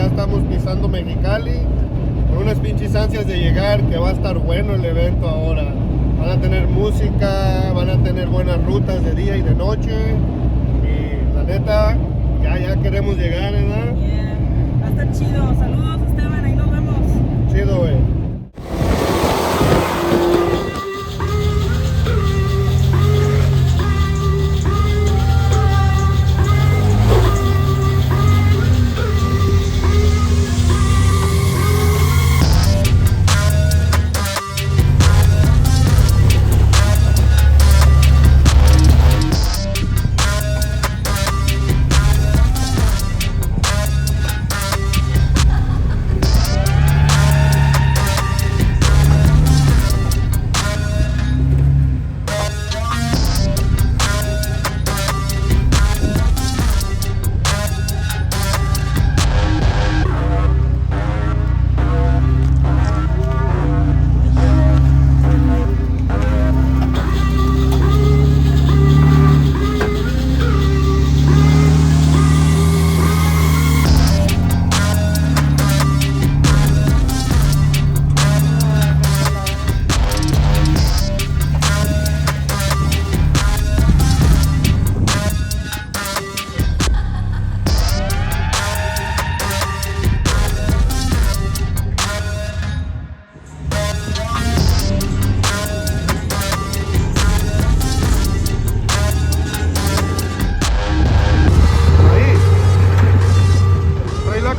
estamos pisando Mexicali con unas pinches ansias de llegar, que va a estar bueno el evento ahora. Van a tener música, van a tener buenas rutas de día y de noche. Y la neta, ya queremos llegar, ¿verdad? Yeah. Va a estar chido. Saludos, Esteban, ahí nos vemos. Chido, güey.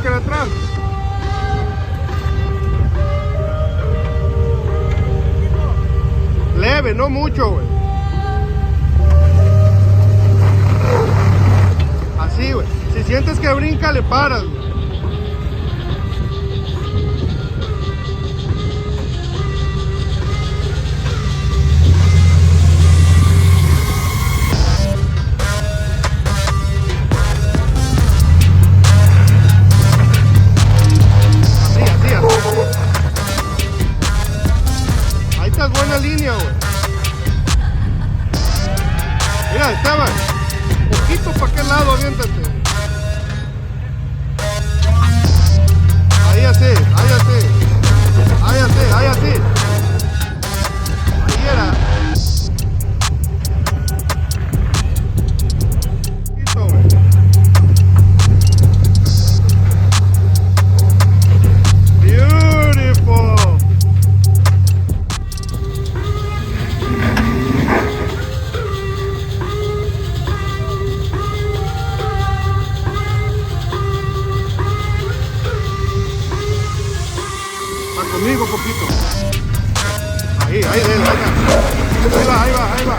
Atrás. Leve, no mucho, güey. Así, güey. Si sientes que brinca, le paras, güey. Buena línea, güey. Mira, Esteban, poquito para aquel lado, aviéntate. Ahí así, ahí así. Ahí así, ahí así. Ahí era. Poquito, güey. Beautiful. Conmigo poquito. Ahí va, ahí va, ahí va.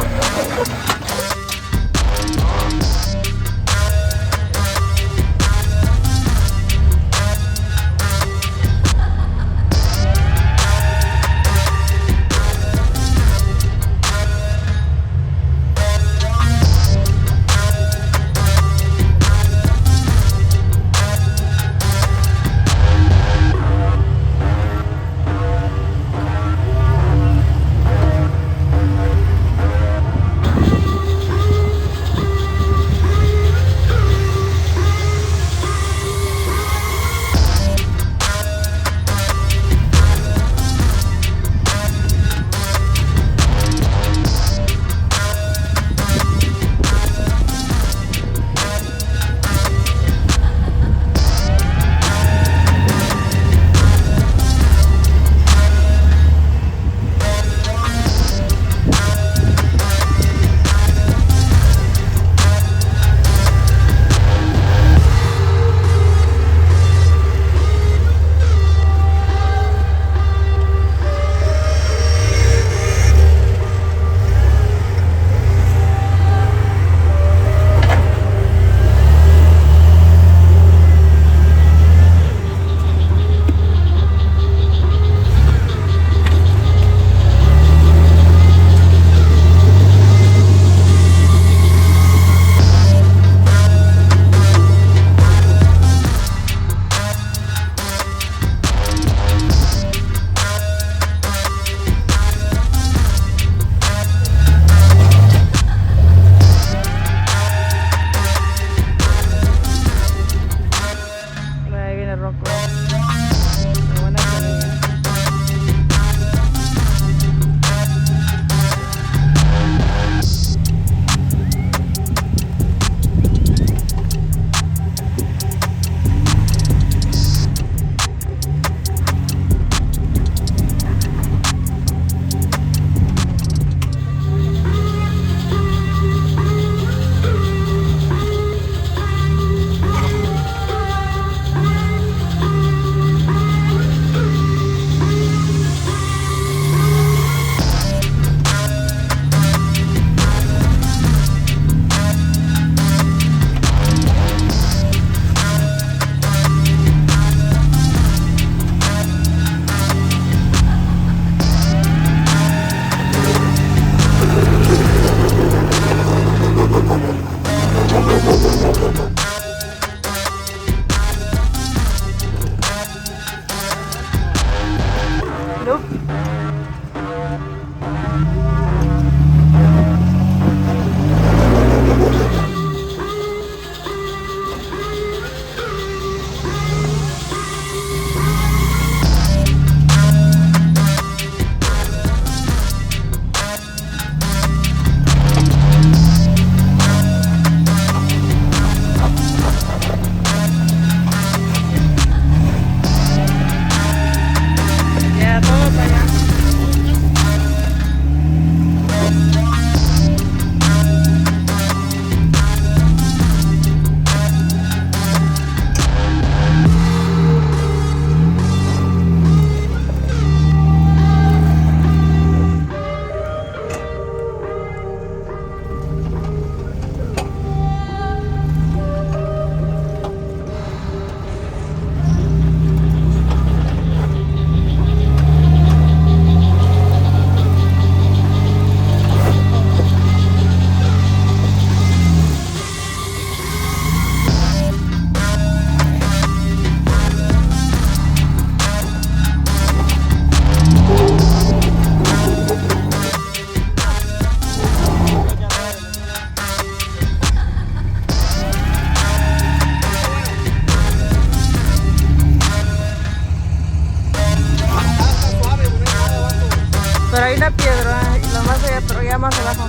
más abajo.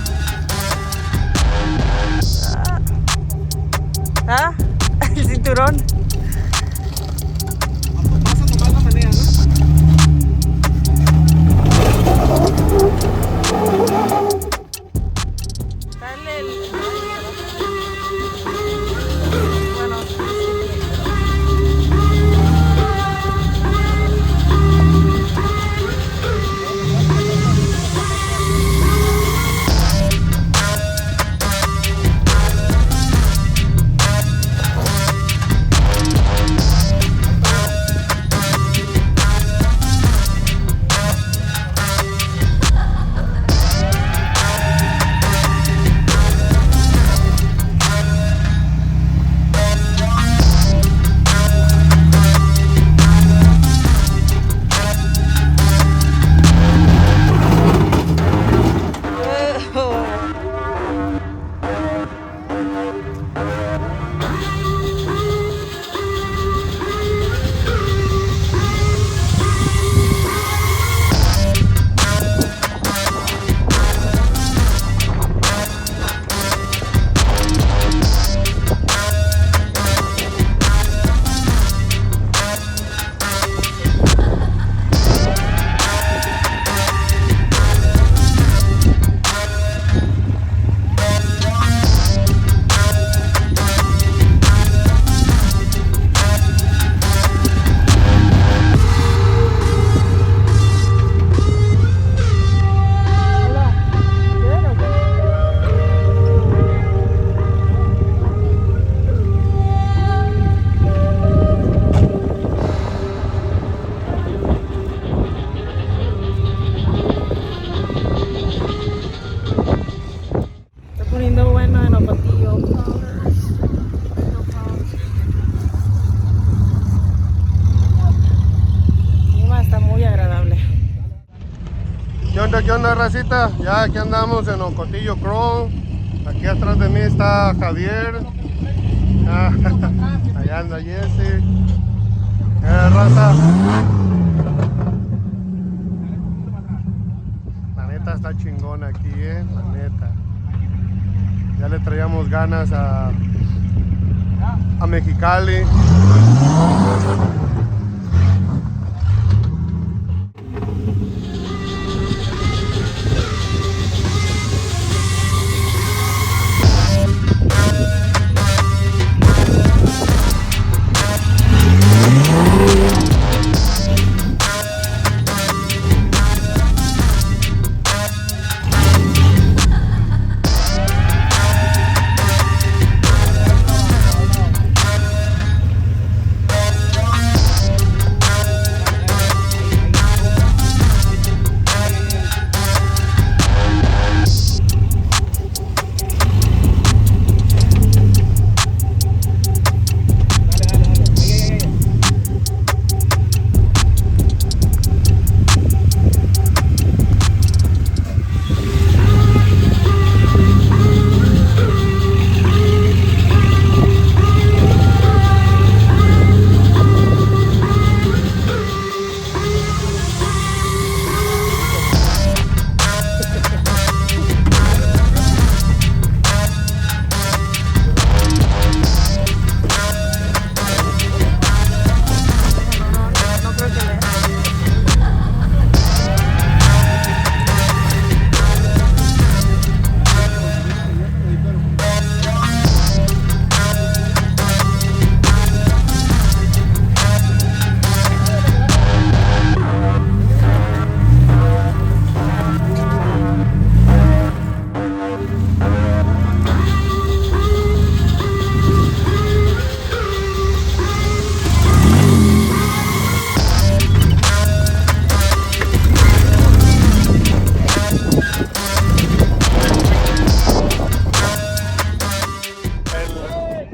Ah, el cinturón. Vas a tomar la manera, ¿no? Dale el... Bueno, poniendo bueno en Ocotillo. El clima está muy agradable. Qué onda, racita? Ya aquí andamos en Ocotillo Crawl. Aquí atrás de mí está Javier. Allá anda Jesse. Raza. La neta está chingona aquí, la neta. Ya le traíamos ganas a Mexicali.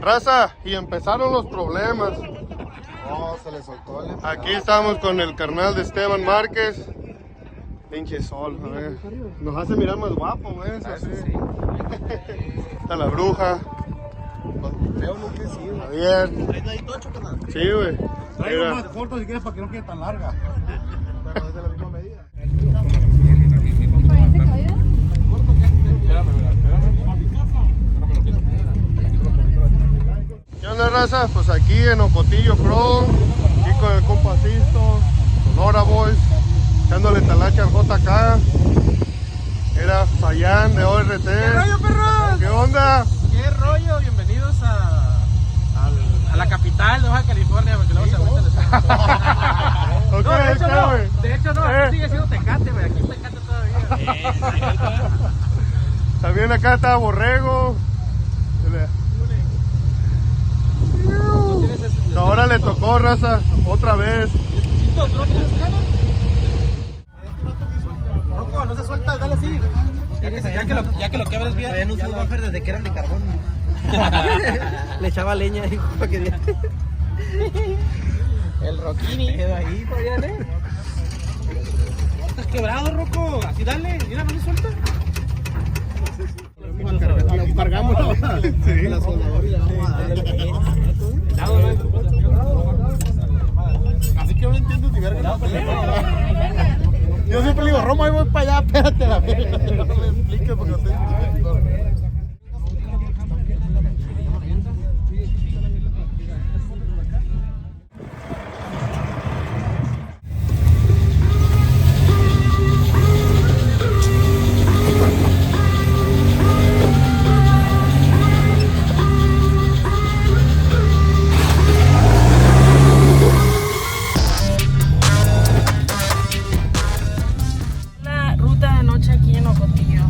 Raza, y empezaron los problemas. Oh, se le soltó el... Aquí estamos con el carnal de Esteban Márquez. Pinche sol, a ver. Nos hace mirar más guapo, güey. Así. Sí. Está la bruja. Veo lo que sí. Javier. ¿Traes ahí tocho, canal? Sí, güey. Traigo Mira. más corto si quieres para que no quede tan larga. Pero es de la misma medida. ¿Parece caída? ¿Corto qué? ¿Qué onda, raza? Pues aquí en Ocotillo Pro, aquí con el compa Sisto, Sonora Boys, echándole talacha al JK. Era Fayán de ORT. ¿Qué rollo, perros? ¿Qué onda? ¿Qué rollo? Bienvenidos a la capital de Baja California, porque luego se aguanta el estado. Ok, No, de hecho ¿qué, no, güey? de hecho no, aquí sigue siendo Tecate, güey, aquí es Tecate todavía. También acá está Borrego. Ahora le tocó, raza, otra vez. Rocco, no se suelta, dale así. Ya que lo quebres bien. Habían usado bumper desde que eran de carbón. Le echaba leña, hijo, para que diera. El Roquini. Quedó ahí, Fabián, Estás quebrado, Rocco. Así dale, mira, no se suelta. Cargamos la Sí. soldadora y la vamos a dar. Así que no entiendo ni verga. Yo siempre le digo, Roma, ahí voy para allá, espérate la verga. No me expliques porque no estoy entendiendo. La ruta de noche aquí en Ocotillo.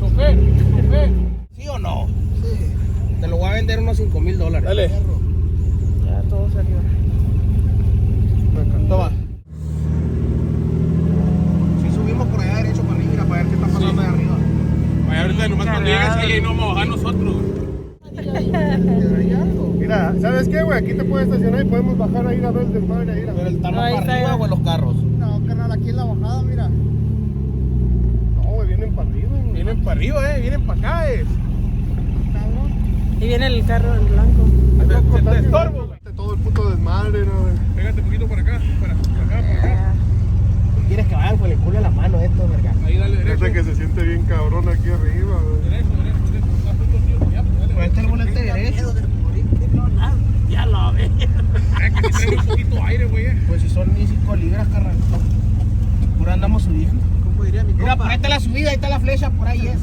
Chofer. ¿Sí o no? Sí. Te lo voy a vender unos $5,000. Dale. Ya todo salió. Toma. Si subimos por allá derecho para arriba, para ver qué está pasando de arriba. Vaya, ahorita nomás cuando llegues ahí no vamos a bajar nosotros. Mira, ¿sabes qué, güey? Aquí te puedes estacionar y podemos bajar a ir a ver el desmadre ahí. Pero el talo Ahí para está, arriba ya. o en los carros. No, carnal, aquí en la bajada, mira. No, güey, vienen para arriba, güey. Vienen para arriba, vienen para acá, Cabrón. Y viene el carro en blanco. Se te estorbo, güey. Todo el puto desmadre, ¿no, güey? Pégate un poquito por acá, por acá. ¿Quieres que vayan con el culo en la mano esto, verga? Ahí dale derecho. Fíjate que se siente bien cabrón aquí arriba, güey. Derecho. Está punto tío, ya, pues dale. Pues este es el volante derecho. Ya lo ve. Que si trae un poquito aire, güey. Pues si son 5 libras, carnal. Pura andamos subiendo. ¿Cómo diría mi Mira, compa? por ahí está la subida, ahí está la flecha, por ahí es.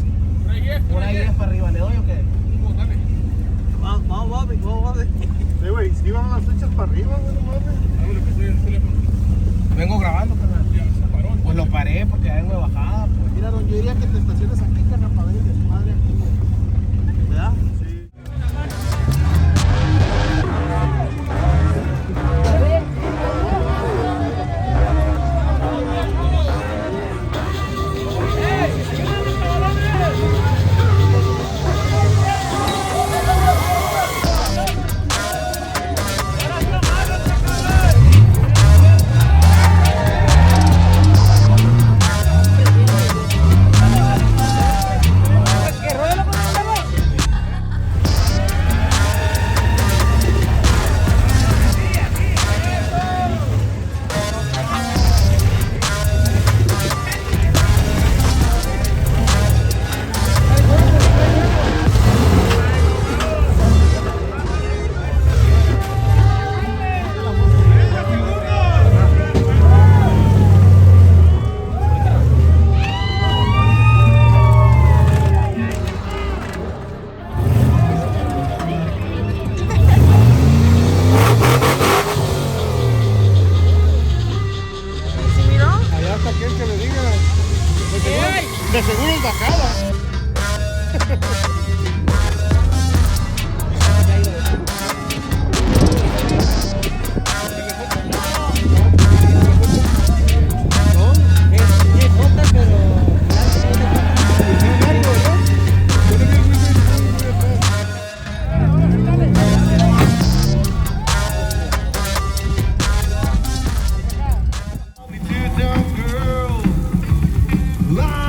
Por ahí es para arriba, ¿le doy o qué? Dale. Vamos. Sí, güey, si van las flechas para arriba, güey, no mames. Háblale, que estoy en el teléfono. Vengo grabando, carnal. Ya, se paró. Pues lo paré porque ya vengo de bajada, pues. Mira, don, yo diría que te estaciones aquí, carnal, para ver el desmadre aquí, güey. ¿Verdad? Sí. ¿Sí miró? Allá hasta aquel que le diga. De seguro es bajada. Girl, lie